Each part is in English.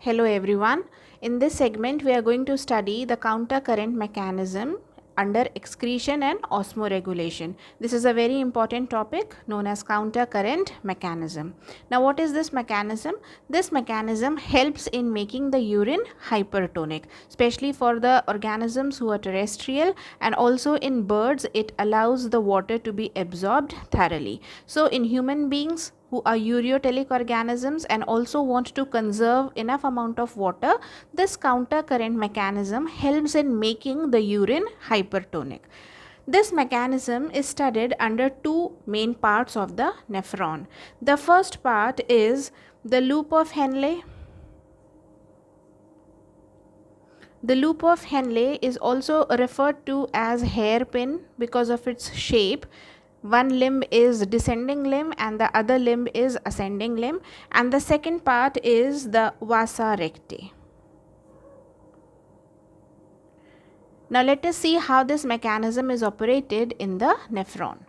Hello everyone. In this segment we are going to study the counter current mechanism under excretion and osmoregulation. This is a very important topic known as counter current mechanism. Now what is this mechanism? This mechanism helps in making the urine hypertonic, especially for the organisms who are terrestrial, and also in birds it allows the water to be absorbed thoroughly. So in human beings who are ureotelic organisms and also want to conserve enough amount of water, this counter current mechanism helps in making the urine hypertonic. This mechanism is studied under two main parts of the nephron. The first part is the loop of Henle. The loop of Henle is also referred to as hairpin because of its shape. One limb is descending limb and the other limb is ascending limb, and the second part is the vasa recti. Now let us see how this mechanism is operated in the nephron.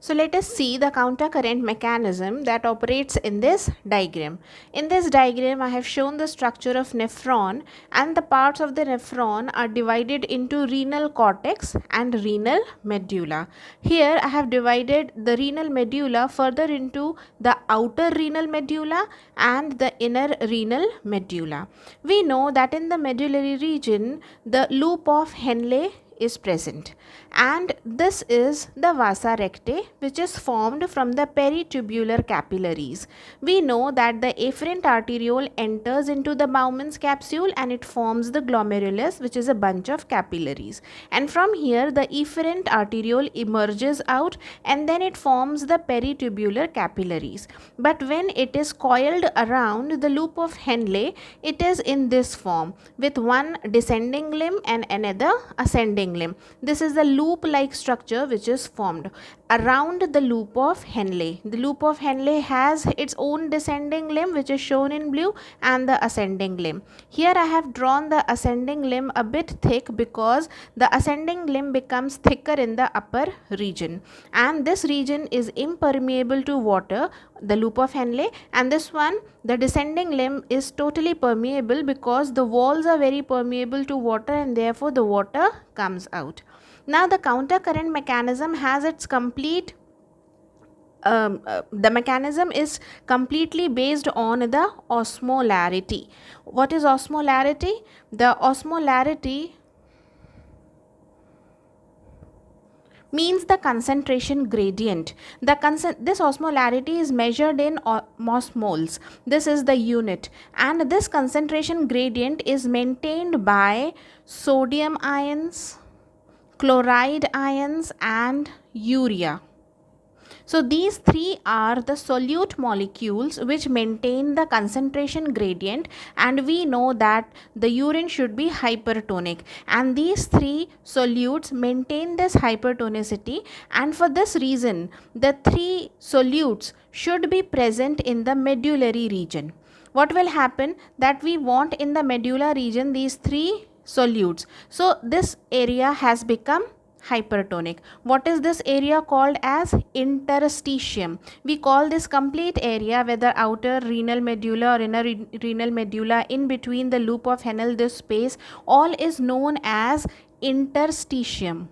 So let us see the counter current mechanism that operates in this diagram. In this diagram I have shown the structure of nephron, and the parts of the nephron are divided into renal cortex and renal medulla. Here I have divided the renal medulla further into the outer renal medulla and the inner renal medulla. We know that in the medullary region the loop of Henle is present, and this is the vasa recti, which is formed from the peritubular capillaries. We know that the afferent arteriole enters into the Bowman's capsule and it forms the glomerulus, which is a bunch of capillaries, and from here the efferent arteriole emerges out and then it forms the peritubular capillaries. But when it is coiled around the loop of Henle, it is in this form with one descending limb and another ascending limb. This is the loop-like structure which is formed around the loop of Henle. The loop of Henle has its own descending limb, which is shown in blue, and the ascending limb. Here I have drawn the ascending limb a bit thick because the ascending limb becomes thicker in the upper region, and this region is impermeable to water, the loop of Henle, and this one, the descending limb, is totally permeable because the walls are very permeable to water and therefore the water comes out. Now the counter current mechanism has its complete the mechanism is completely based on the osmolarity. What is osmolarity? The osmolarity means the concentration gradient. This osmolarity is measured in osmoles. This is the unit, and this concentration gradient is maintained by sodium ions, chloride ions, and urea. So these three are the solute molecules which maintain the concentration gradient, and we know that the urine should be hypertonic, and these three solutes maintain this hypertonicity, and for this reason the three solutes should be present in the medullary region. What will happen that we want in the medulla region these three solutes, so this area has become hypertonic. What is this area called as? Interstitium. We call this complete area, whether outer renal medulla or inner renal medulla, in between the loop of Henle, this space, all is known as interstitium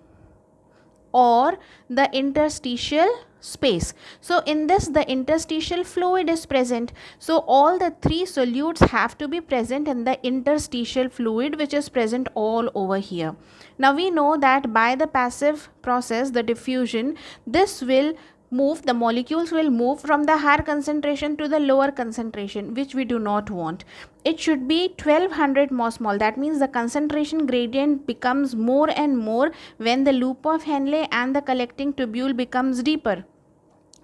or the interstitial space. So in this the interstitial fluid is present, so all the three solutes have to be present in the interstitial fluid, which is present all over here. Now we know that by the passive process, the diffusion, this will move, the molecules will move from the higher concentration to the lower concentration, which we do not want. It should be 1200 mmol. That means the concentration gradient becomes more and more when the loop of Henle and the collecting tubule becomes deeper,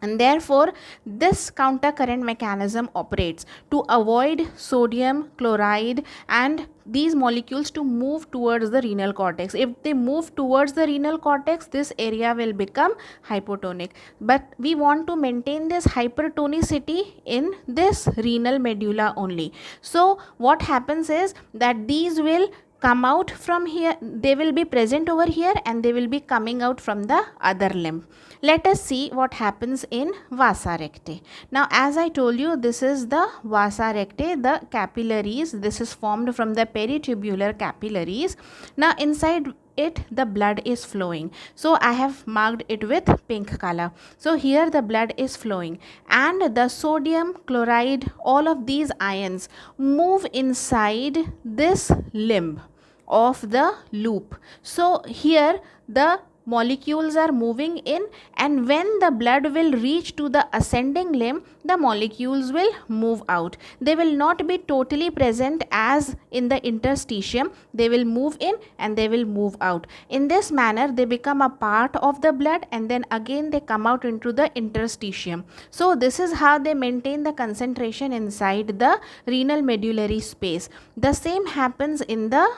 and therefore this counter current mechanism operates to avoid sodium, chloride, and these molecules to move towards the renal cortex. If they move towards the renal cortex, this area will become hypotonic, but we want to maintain this hypertonicity in this renal medulla only. So what happens is that these will come out from here, they will be present over here and they will be coming out from the other limb. Let us see what happens in vasa rectae. Now as I told you, this is the vasa rectae, the capillaries. This is formed from the peritubular capillaries. Now inside it the blood is flowing, so I have marked it with pink color. So here the blood is flowing and the sodium chloride, all of these ions move inside this limb of the loop. So here the molecules are moving in, and when the blood will reach to the ascending limb, the molecules will move out. They will not be totally present as in the interstitium. They will move in and they will move out. In this manner they become a part of the blood and then again they come out into the interstitium. So this is how they maintain the concentration inside the renal medullary space. The same happens in the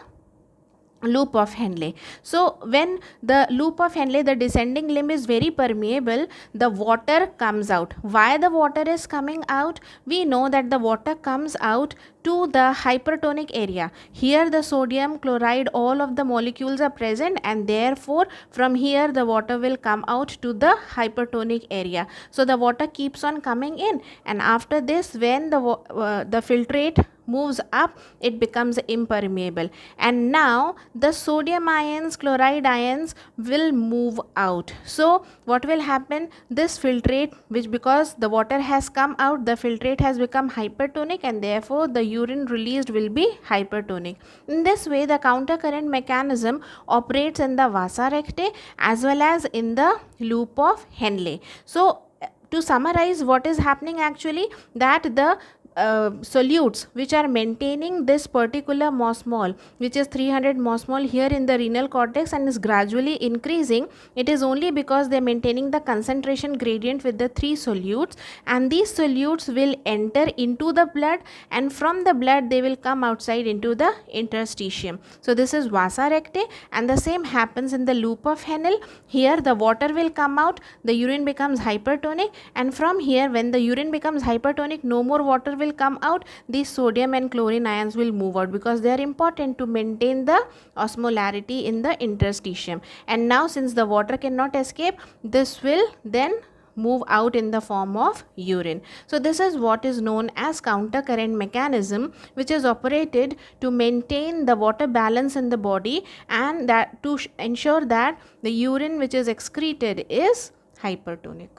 loop of Henle. So when the loop of Henle, the descending limb is very permeable, the water comes out. Why the water is coming out? We know that the water comes out to the hypertonic area. Here the sodium chloride, all of the molecules are present, and therefore from here the water will come out to the hypertonic area. So the water keeps on coming in, and after this when the filtrate moves up, it becomes impermeable, and now the sodium ions, chloride ions will move out. So what will happen? This filtrate, which because the water has come out, the filtrate has become hypertonic, and therefore the urine released will be hypertonic. In this way the countercurrent mechanism operates in the vasa rectae as well as in the loop of Henle. So to summarize what is happening actually, that the solutes which are maintaining this particular mosmol, which is 300 mosmol here in the renal cortex and is gradually increasing, it is only because they are maintaining the concentration gradient with the 3 solutes, and these solutes will enter into the blood, and from the blood they will come outside into the interstitium. So this is vasa rectae, and the same happens in the loop of Henle. Here the water will come out, the urine becomes hypertonic, and from here when the urine becomes hypertonic, no more water will come out, these sodium and chlorine ions will move out because they are important to maintain the osmolarity in the interstitium. And now since the water cannot escape, this will then move out in the form of urine. So this is what is known as countercurrent mechanism, which is operated to maintain the water balance in the body, and that to ensure that the urine which is excreted is hypertonic.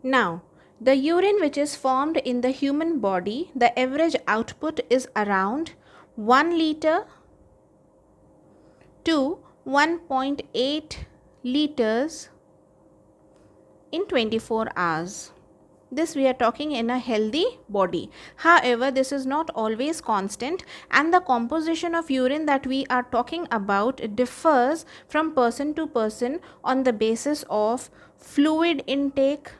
Now, the urine which is formed in the human body, the average output is around 1 liter to 1.8 liters in 24 hours. This we are talking in a healthy body. However, this is not always constant, and the composition of urine that we are talking about differs from person to person on the basis of fluid intake.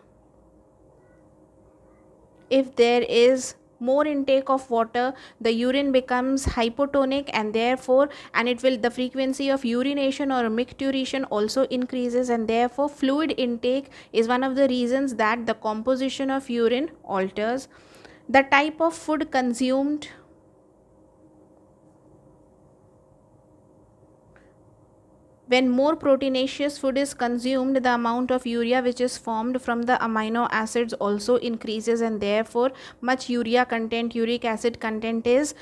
If there is more intake of water, the urine becomes hypotonic, and therefore the frequency of urination or micturition also increases, and therefore fluid intake is one of the reasons that the composition of urine alters. The type of food consumed, when more proteinaceous food is consumed, the amount of urea which is formed from the amino acids also increases, and therefore much urea content, uric acid content is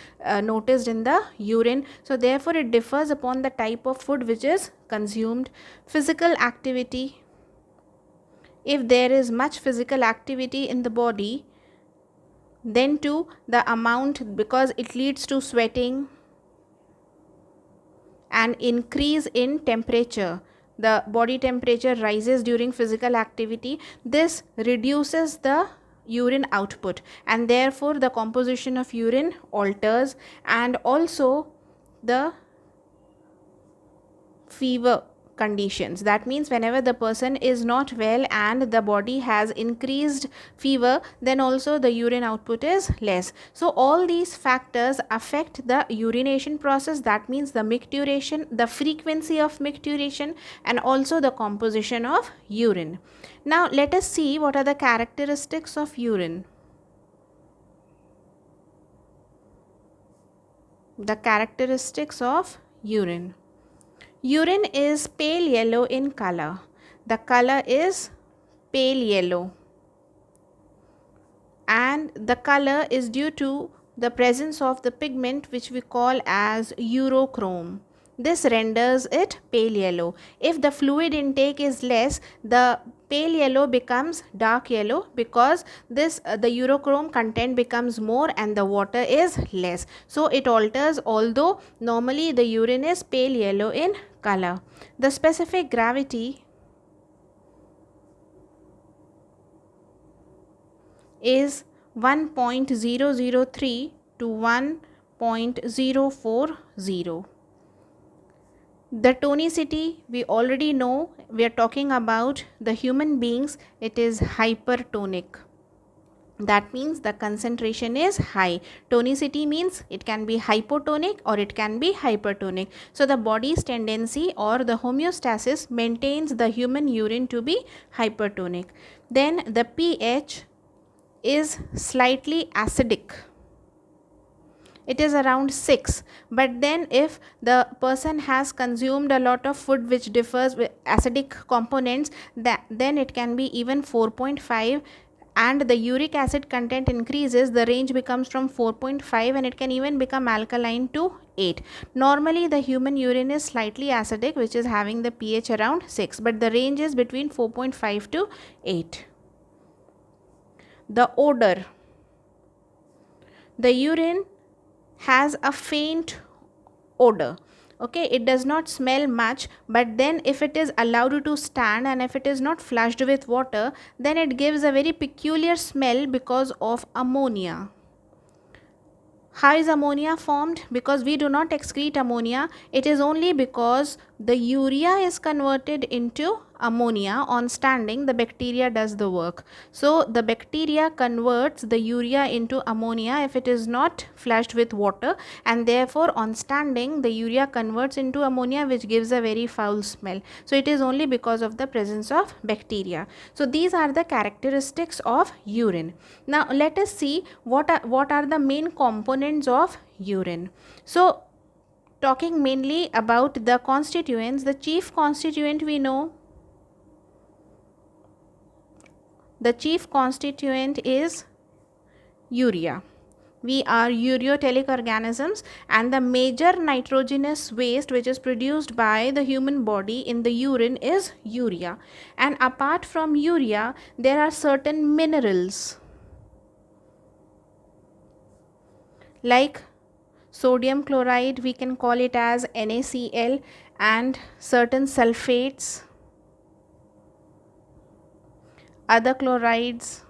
noticed in the urine. So therefore it differs upon the type of food which is consumed. Physical activity, if there is much physical activity in the body, then too the amount, because it leads to sweating and increase in temperature, the body temperature rises during physical activity. This reduces the urine output, and therefore the composition of urine alters, and also the fever conditions. That means whenever the person is not well and the body has increased fever, then also the urine output is less. So all these factors affect the urination process. That means the micturition, the frequency of micturition, and also the composition of urine. Now let us see what are the characteristics of urine. The characteristics of urine. Urine is pale yellow in color. The color is pale yellow, and the color is due to the presence of the pigment which we call as urochrome. This renders it pale yellow. If the fluid intake is less, the pale yellow becomes dark yellow, because the urochrome content becomes more and the water is less. So it alters, although normally the urine is pale yellow in color. The specific gravity is 1.003 to 1.040. The tonicity, we already know, we are talking about the human beings, it is hypertonic. That means the concentration is high. Tonicity means it can be hypotonic or it can be hypertonic. So the body's tendency or the homeostasis maintains the human urine to be hypertonic. Then the pH is slightly acidic. It is around 6, but then if the person has consumed a lot of food which differs with acidic components, then it can be even 4.5, and the uric acid content increases, the range becomes from 4.5 and it can even become alkaline to 8. Normally the human urine is slightly acidic, which is having the pH around 6, but the range is between 4.5 to 8. The odor. The urine has a faint odor. Okay, it does not smell much, but then if it is allowed to stand and if it is not flushed with water, then it gives a very peculiar smell because of ammonia. How is ammonia formed? Because we do not excrete ammonia, it is only because the urea is converted into ammonia. On standing, the bacteria does the work. So the bacteria converts the urea into ammonia if it is not flushed with water, and therefore on standing the urea converts into ammonia, which gives a very foul smell. So it is only because of the presence of bacteria. So these are the characteristics of urine. Now let us see what are the main components of urine. So talking mainly about the constituents, the chief constituent we know. The chief constituent is urea. We are ureotelic organisms, and the major nitrogenous waste which is produced by the human body in the urine is urea. And apart from urea, there are certain minerals like sodium chloride, we can call it as NaCl, and certain sulfates, other chlorides,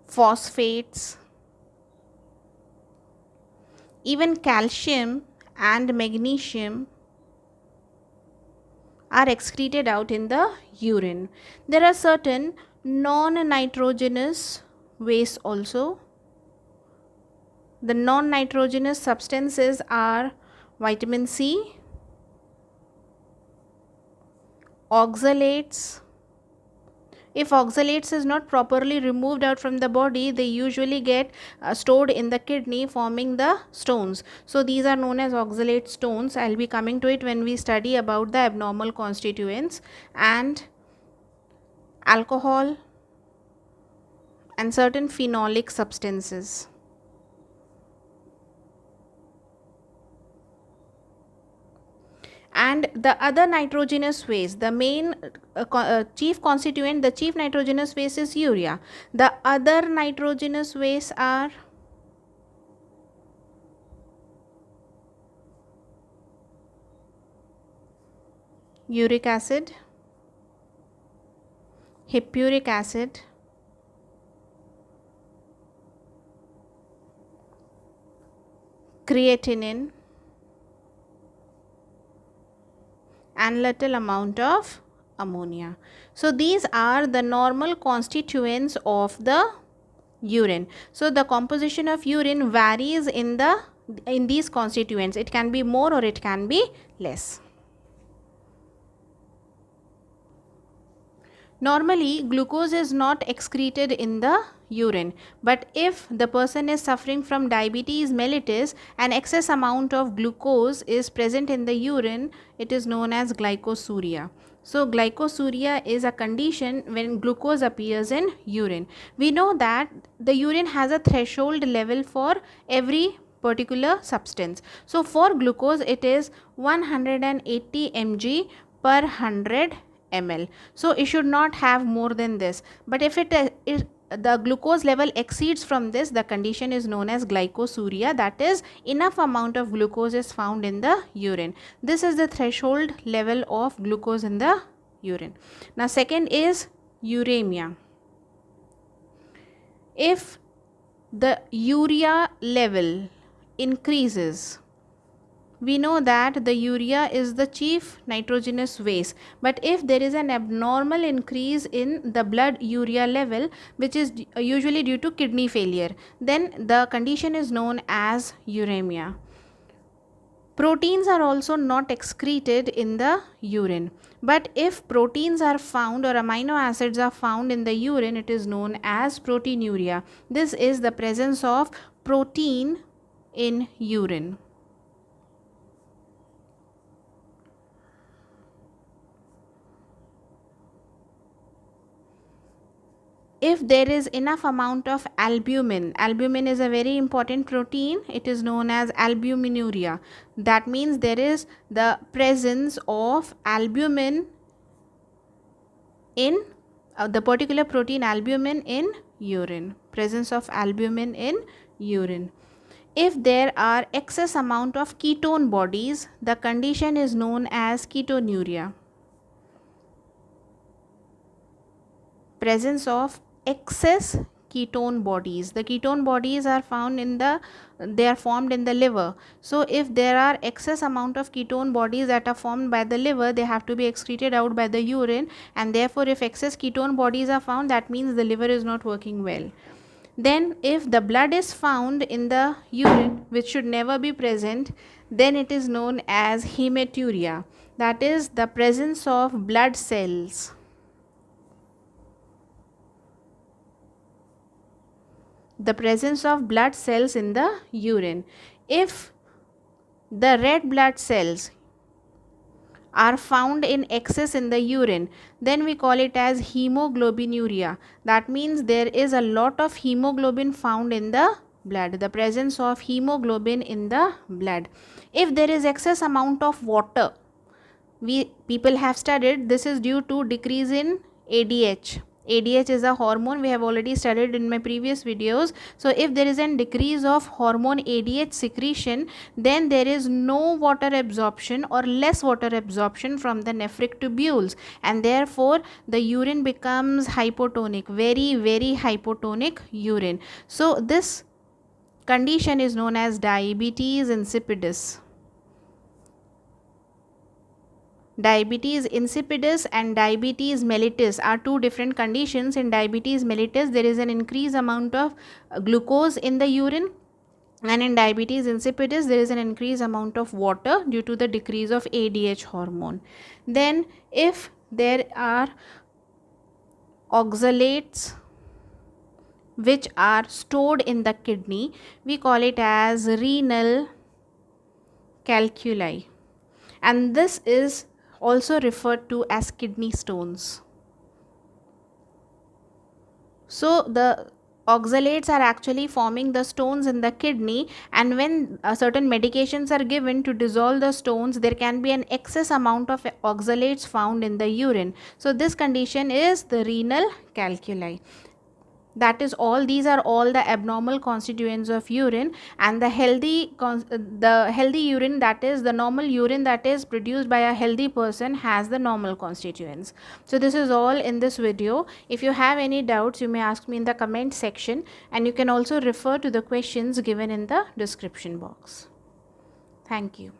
phosphates, even calcium and magnesium are excreted out in the urine. There are certain non-nitrogenous waste also. The non-nitrogenous substances are vitamin C, oxalates. If oxalates is not properly removed out from the body, they usually get stored in the kidney, forming the stones. So these are known as oxalate stones. I will be coming to it when we study about the abnormal constituents. And alcohol and certain phenolic substances. And the other nitrogenous waste, the main chief constituent, the chief nitrogenous waste is urea. The other nitrogenous wastes are uric acid, hippuric acid, creatinine, and little amount of ammonia. So these are the normal constituents of the urine. So the composition of urine varies in these constituents. It can be more or it can be less. Normally glucose is not excreted in the urine. But if the person is suffering from diabetes mellitus, an excess amount of glucose is present in the urine, it is known as glycosuria. So glycosuria is a condition when glucose appears in urine. We know that the urine has a threshold level for every particular substance. So for glucose it is 180 mg per 100 ml. So it should not have more than this. But if the glucose level exceeds from this, the condition is known as glycosuria, that is enough amount of glucose is found in the urine. This is the threshold level of glucose in the urine. Now second is uremia. If the urea level increases, we know that the urea is the chief nitrogenous waste, but if there is an abnormal increase in the blood urea level, which is usually due to kidney failure, then the condition is known as uremia. Proteins are also not excreted in the urine, but if proteins are found or amino acids are found in the urine, it is known as proteinuria. This is the presence of protein in urine. If there is enough amount of albumin, albumin is a very important protein, it is known as albuminuria. That means there is the presence of albumin in the particular protein albumin in urine, presence of albumin in urine. If there are excess amount of ketone bodies, the condition is known as ketonuria. Presence of excess ketone bodies. The ketone bodies are found in they are formed in the liver. So if there are excess amount of ketone bodies that are formed by the liver, they have to be excreted out by the urine, and therefore if excess ketone bodies are found, that means the liver is not working well. Then if the blood is found in the urine, which should never be present, then it is known as hematuria, that is the presence of blood cells. The presence of blood cells in the urine. If the red blood cells are found in excess in the urine, then we call it as hemoglobinuria. That means there is a lot of hemoglobin found in the blood, the presence of hemoglobin in the blood. If there is excess amount of water, people have studied this is due to decrease in ADH. ADH is a hormone, we have already studied in my previous videos. So if there is a decrease of hormone ADH secretion, then there is no water absorption or less water absorption from the nephric tubules, and therefore the urine becomes hypotonic, very very hypotonic urine. So this condition is known as diabetes insipidus. Diabetes insipidus and diabetes mellitus are two different conditions. In diabetes mellitus, there is an increased amount of glucose in the urine, and in diabetes insipidus, there is an increased amount of water due to the decrease of ADH hormone. Then if there are oxalates which are stored in the kidney, we call it as renal calculi, and this is also referred to as kidney stones. So the oxalates are actually forming the stones in the kidney, and when certain medications are given to dissolve the stones, there can be an excess amount of oxalates found in the urine. So this condition is the renal calculi. That is all. These are all the abnormal constituents of urine, and the healthy urine, that is the normal urine that is produced by a healthy person, has the normal constituents. So this is all in this video. If you have any doubts, you may ask me in the comment section, and you can also refer to the questions given in the description box. Thank you.